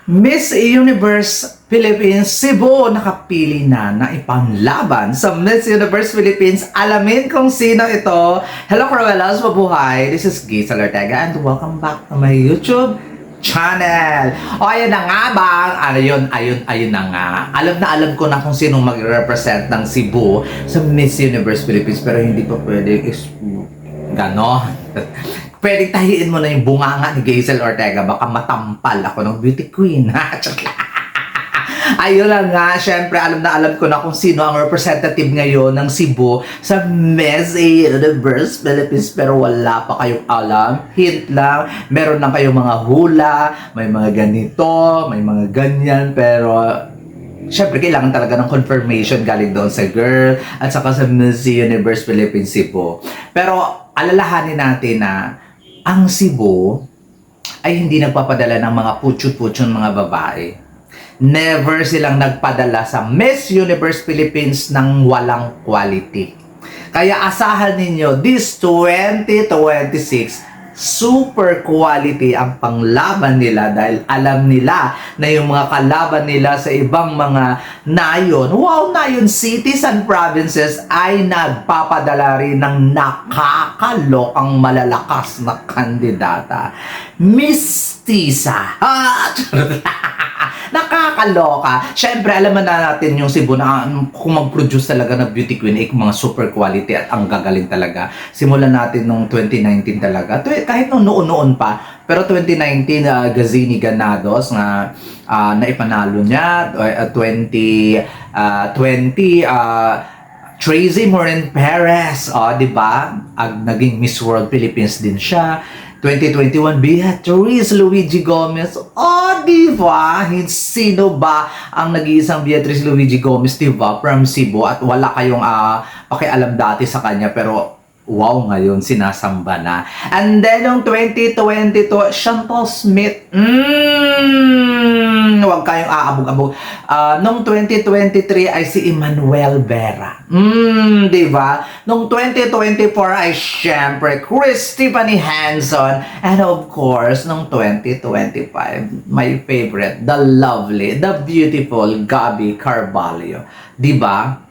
Miss Universe Philippines Cebu nakapili na ipanlaban sa Miss Universe Philippines. Alamin kung sino ito. Hello Cruellas, mabuhay. This is Giselle Ortega and welcome back to my YouTube channel. O ayun na nga bang? Ayun na nga. Alam ko na kung sinong mag-represent ng Cebu sa Miss Universe Philippines, pero hindi pa pwede ganon. Pwedeng tahiin mo na yung bunganga ni Giselle Ortega, baka matampal ako ng beauty queen. Ayun lang nga, syempre alam ko na kung sino ang representative ngayon ng Cebu sa Miss Universe Philippines, pero wala pa kayong alam. Hint lang, meron lang kayong mga hula, may mga ganito, may mga ganyan, pero syempre kailangan talaga ng confirmation galing doon sa girl at saka sa Miss Universe Philippines Cebu. Pero alalahanin natin na ang Cebu ay hindi nagpapadala ng mga putsyut-putsyut mga babae. Never silang nagpadala sa Miss Universe Philippines ng walang quality. Kaya asahan ninyo, this 2026, super quality ang panglaban nila dahil alam nila na yung mga kalaban nila sa ibang mga nayon, nayon cities and provinces ay nagpapadala rin ng nakakalokang malalakas na kandidata. Miss Tisa. Nakakaloka. Syempre, alam na natin yung Cebu na kung mag-produce talaga ng beauty queen, mga super quality at ang gagaling talaga. Simulan natin nung 2019 talaga. Kahit nung noon pa. Pero 2019, Gazini Ganados na naipanalo niya. 2020, Tracy Morin Perez, di ba? Naging Miss World Philippines din siya. 2021, Beatrice Luigi Gomez. Di ba? Sino ba ang nag-iisang Beatrice Luigi Gomez, di ba? From Cebu, at wala kayong pakialam dati sa kanya, pero ngayon sinasamba na. And then, yung 2022, Chantal Smith. Huwag kayong aabog-abog. Nung 2023 ay si Emmanuel Vera. Di ba? Nung 2024 ay syempre Tiffany Hanson. And of course, nung 2025, my favorite, the lovely, the beautiful Gabby Carvalho. Di ba?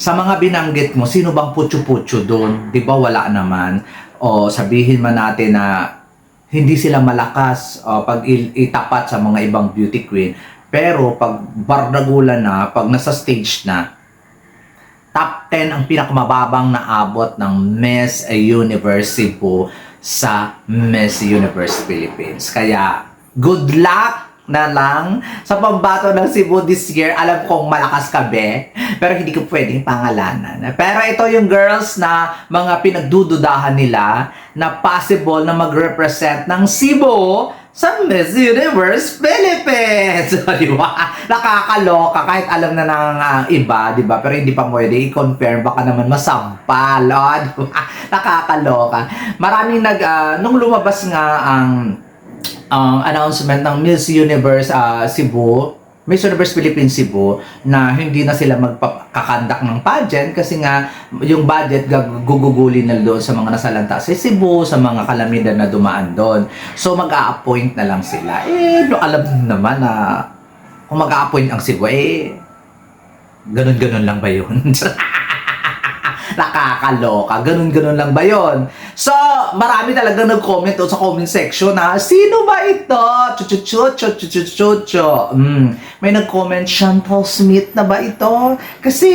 Sa mga binanggit mo, sino bang putyo-putyo doon? Di ba wala naman? O sabihin man natin na hindi sila malakas pag itapat sa mga ibang beauty queen. Pero pag bardagulan na, pag nasa stage na, top 10 ang pinakamababang naabot ng Miss Universe Cebu sa Miss Universe Philippines. Kaya, good luck na lang sa pambato ng Cebu this year. Alam kong malakas ka, be, pero hindi ko pwedeng pangalanan. Pero ito yung girls na mga pinagdududahan nila na possible na mag-represent ng Cebu sa Miss Universe Philippines. Di ba? Nakakaloka kahit alam na ng iba, di ba? Pero hindi pa pwede i-confirm, baka naman masampal. Di ba? Nakakaloka. Maraming nung lumabas nga ang announcement ng Miss Universe Cebu, Miss Universe Philippines Cebu, na hindi na sila magkakakandak ng pageant kasi nga yung budget gugugulin na doon sa mga nasalanta sa Cebu, sa mga kalamidad na dumaan doon. So mag-a-appoint na lang sila. Alam naman na kung mag-a-appoint ang Cebu, ganun-ganun lang ba yun? Nakakaloka. Ganun-ganun lang ba yon? So, marami talaga nag-comment sa comment section na, sino ba ito? Chuchuchucho. May nag-comment, Chantal Smith na ba ito? Kasi,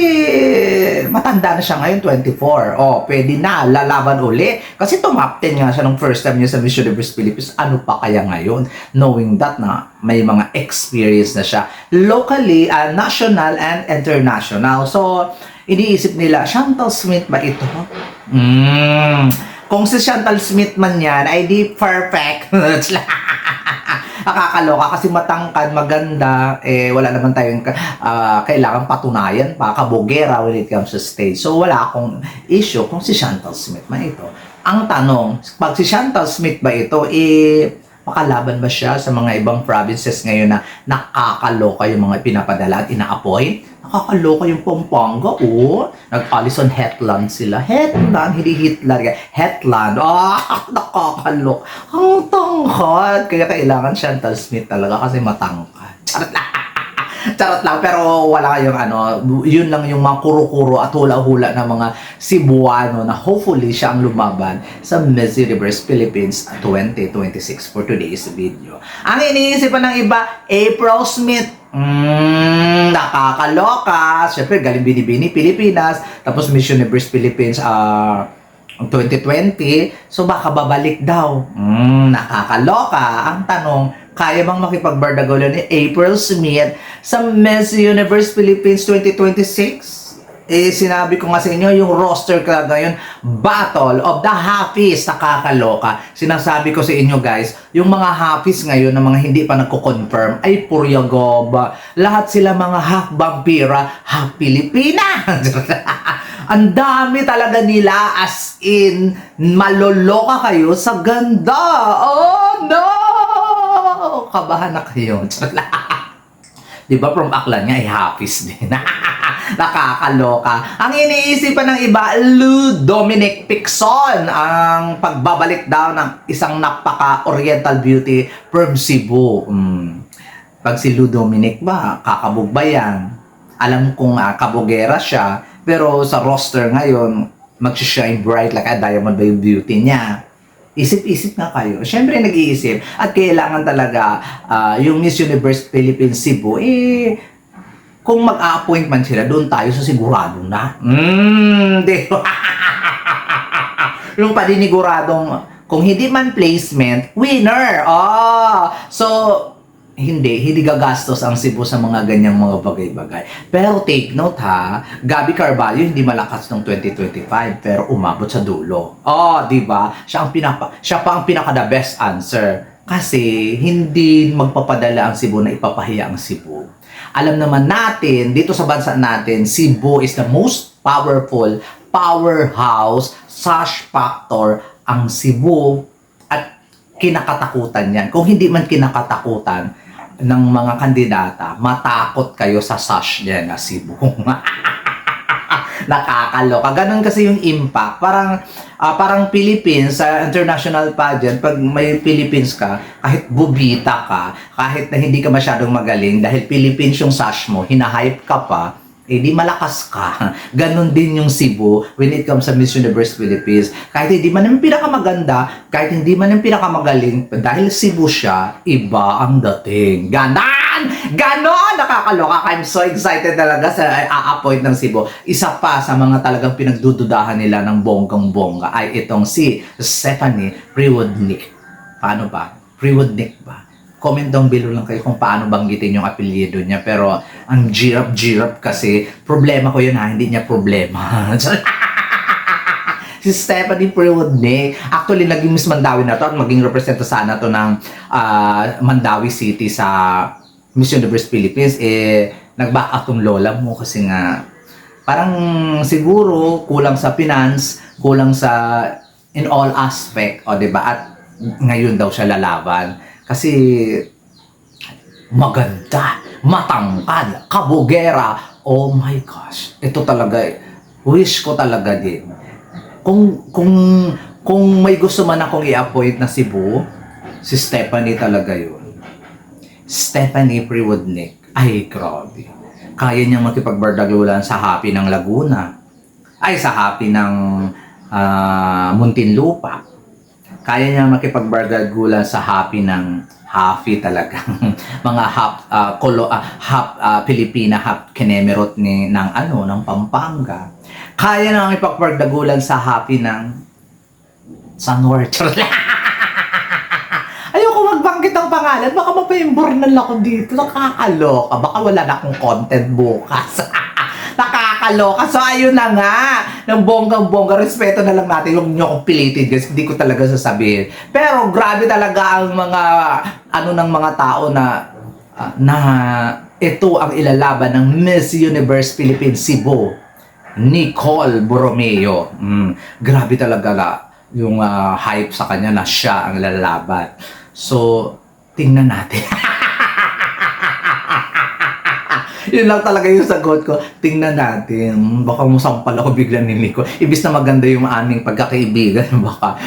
matanda na siya ngayon, 24. Pwede na, lalaban uli. Kasi top 10 nga siya nung first time niya sa Miss Universe Philippines. Ano pa kaya ngayon? Knowing that na may mga experience na siya. Locally, national and international. So, iniisip nila, Chantal Smith ba ito? Kung si Chantal Smith man yan, ay di perfect. Nakakaloka kasi matangkad, maganda, wala naman tayong kailangan patunayan pa, kabugera when it comes to stage. So wala akong issue kung si Chantal Smith man ito. Ang tanong, pag si Chantal Smith ba ito, makalaban ba siya sa mga ibang provinces ngayon na nakakaloka yung mga pinapadala at ina-appoint? Nakakaloka yung Pampanga, oh. Nag-Alison Hetland sila. Hetland, hindi Hitler. Hetland. Nakakaloka. Ang tangkad. Kaya kailangan Chantal Smith talaga kasi matangkad. Charot lang. Charot lang. Pero wala yung yun lang yung mga kuro-kuro at hula-hula ng mga Cebuano na hopefully siya ang lumaban sa Miss Universe Philippines 2026 for today's video. Ang iniisipan ng iba, April Smith. Nakakaloka. Siyempre, galing Binibini, Pilipinas. Tapos Miss Universe Philippines 2020. So, baka babalik daw. Nakakaloka. Ang tanong, kaya bang makipagbardagulan ni April Smith sa Miss Universe Philippines 2026? Sinabi ko nga sa inyo, yung roster ka ngayon, Battle of the Happies, nakakaloka. Sinasabi ko sa inyo guys, yung mga Happies ngayon na mga hindi pa nagko-confirm ay puryagoba. Lahat sila mga half vampira, half Pilipina. Ang dami talaga nila, as in, maloloka kayo sa ganda. Oh no! Kabahan na kayo. Diba from Aklan nga ay Happies din. Nakakaloka. Ang iniisipan ng iba, Lou Dominic Picson, ang pagbabalik daw ng isang napaka-oriental beauty from Cebu. Pag si Lou Dominic ba, kakabog ba yan? Alam kong kabugera siya, pero sa roster ngayon, mag-shine bright like a diamond ba yung beauty niya? Isip-isip na kayo. Siyempre nag-iisip. At kailangan talaga yung Miss Universe Philippines Cebu, kung mag-a-appoint man sila, doon tayo sa sigurado na. Di ba? Yung paniniguradong, kung hindi man placement, winner. So, hindi gagastos ang Cebu sa mga ganyang mga bagay-bagay. Pero take note ha, Gabby Carvalho hindi malakas ng 2025 pero umabot sa dulo. Di ba? Siya pa ang pinaka the best answer kasi hindi magpapadala ang Cebu na ipapahiya ang Cebu. Alam naman natin, dito sa bansa natin, Cebu is the most powerful powerhouse, sash factor ang Cebu at kinakatakutan yan. Kung hindi man kinakatakutan ng mga kandidata, matakot kayo sa sash niya na Cebu. Nakakaloka. Ganun kasi yung impact. Parang Philippines sa international pageant, pag may Philippines ka, kahit bubita ka, kahit na hindi ka masyadong magaling, dahil Philippines yung sash mo, hinahype ka pa, di malakas ka. Ganon din yung Cebu when it comes sa Miss Universe Philippines. Kahit hindi man yung pinakamaganda, kahit hindi man yung pinakamagaling, dahil Cebu siya, iba ang dating. Ganon! Nakakaloka. I'm so excited talaga sa a-appoint ng Cebu. Isa pa sa mga talagang pinagdududahan nila ng bonggang-bongga ay itong si Stephanie Priwoodnik. Paano ba? Priwoodnik ba? Comment down below lang kayo kung paano banggitin yung apelyido niya. Pero ang girap-girap kasi, problema ko yun ha, hindi niya problema. Si Stephanie Priwoodnik, actually naging Miss Mandawi na to at maging representa sana to ng Mandawi City sa Miss Universe Philippines. Nag-back up tong lola mo kasi nga parang siguro kulang sa finance, kulang sa in all aspect, diba? At ngayon daw siya lalaban. Kasi maganda, matangkad, kabugera. Oh my gosh. Ito talaga, wish ko talaga din. Kung may gusto man akong i-appoint na Cebu, si Stephanie talaga yun. Stephanie Priwoodnik. Ay, grabe. Kaya niyang makipagbardagulan sa Happy ng Laguna. Ay, sa Happy ng Muntinlupa. Kaya niya makipagbardagulan sa Happy ng Happy talaga. Mga half Pilipina, half Kenemerot ng Pampanga. Kaya na makipagbardagulan sa Happy ng San Juan. Ayoko magbanggit ang pangalan. Baka mapaimburnal ako dito. Nakakaloka. Baka wala na akong content bukas. Nakakaloka. So, ayun na nga. Ng bonggang-bongga. Respeto na lang natin. Huwag niyo akong pilitin guys. Hindi ko talaga sasabihin. Pero, grabe talaga ang mga, ng mga tao na ito ang ilalaban ng Miss Universe Philippines Cebu. Nicole Borromeo. Grabe talaga yung hype sa kanya na siya ang lalaban. So, tingnan natin. Yun lang talaga yung sagot ko. Tingnan natin. Baka musampal ako bigla ni Nico. Ibis na maganda yung aming pagkakaibigan. Baka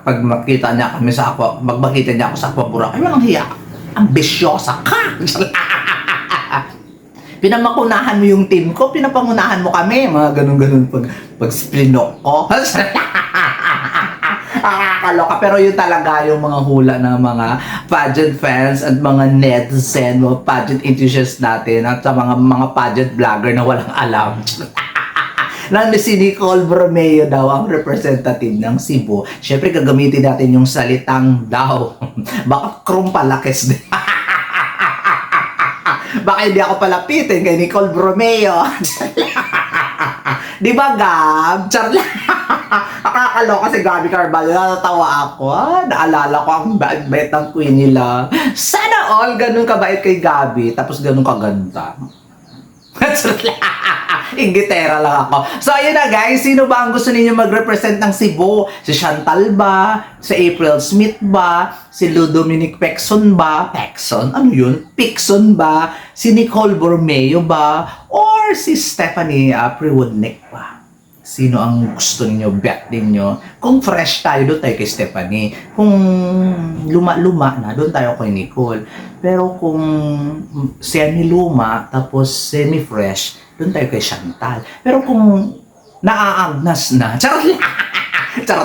pag makita niya kami sa aqua, makita niya ako sa aqua ay walang hiya. Ambisyosa ka! Pinamakunahan mo yung team ko, pinapangunahan mo kami. Mga ganun-ganun pag splinok ko. Nakakaloka. Pero yun talaga yung mga hula ng mga pageant fans at mga netizen, mga pageant enthusiasts natin at sa mga pageant vlogger na walang alam. Na si Nicole Bromeo daw ang representative ng Cebu. Siyempre gagamitin natin yung salitang daw. Baka krumpalakes din. Baka hindi ako palapitin kay Nicole Bromeo. Di ba, Gab? Charla. Nakakaloka si Gabi Carvalho. Natatawa ako. Naalala ko ang bait-bait ng queen nila. Sana all ganun kabait kay Gabi. Tapos ganun kaganda. Ingitera lang ako. So, ayun na guys. Sino ba ang gusto ninyo mag-represent ng Cebu? Si Chantal ba? Si April Smith ba? Si Lou Dominic Pecson ba? Pecson? Ano yun? Picson ba? Si Nicole Borromeo ba? Or si Stephanie Priwoodneck ba? Sino ang gusto ninyo, bet ninyo? Kung fresh tayo, doon tayo kay Stephanie. Kung luma-luma na, doon tayo kay Nicole. Pero kung semi-luma, tapos semi-fresh, doon tayo kay Chantal. Pero kung naaagnas na, charot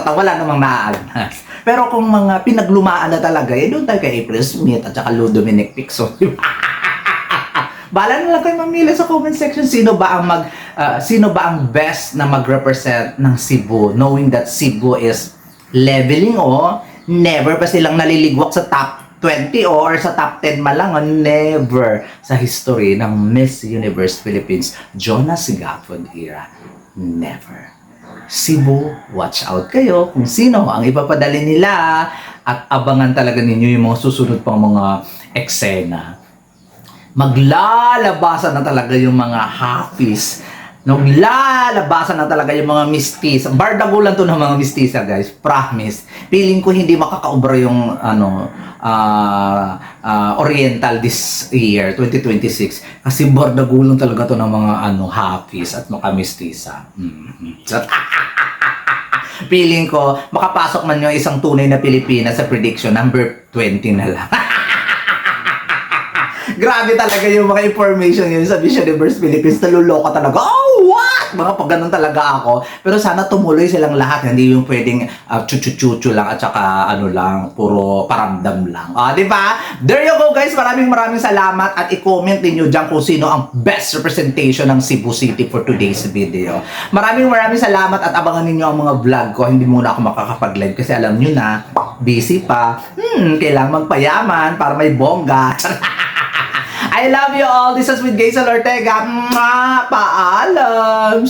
na, wala namang naaagnas. Pero kung mga pinaglumaan na talaga, doon tayo kay April Smith at saka Lou Dominic Picson. Bala na lang kayo mamili sa comment section sino ba ang best na mag-represent ng Cebu, knowing that Cebu is leveling never pa silang naliligwak sa top 20 or sa top 10 malang never sa history ng Miss Universe Philippines Jonas Gatwood era. Never. Cebu, watch out kayo kung sino ang ipapadali nila at abangan talaga ninyo yung mga susunod pang mga eksena. Maglalabasan na talaga yung mga hafis. Maglalabasan na talaga yung mga mistisa. Bardagulan to ng mga mistisa, guys. Promise. Feeling ko hindi makakaubra yung Oriental this year, 2026. Kasi bardagulan talaga to ng mga hafis at mga mistisa. Feeling ko, makapasok man yung isang tunay na Pilipina sa prediction, number 20 na lang. Grabe talaga yung mga information yun sa Miss Universe Philippines. Naluloko talaga. Oh, what? Mga pag ganun talaga ako. Pero sana tumuloy silang lahat. Hindi yung pwedeng chuchu-chuchu lang at saka lang, puro paramdam lang. Di ba? There you go guys. Maraming salamat at i-comment niyo dyan kung sino ang best representation ng Cebu City for today's video. Maraming salamat at abangan niyo ang mga vlog ko. Hindi muna ako makakapag-live kasi alam niyo na, busy pa. Kailangan magpayaman para may bongga. I love you all. This is with Gaisel Ortega. Paalam.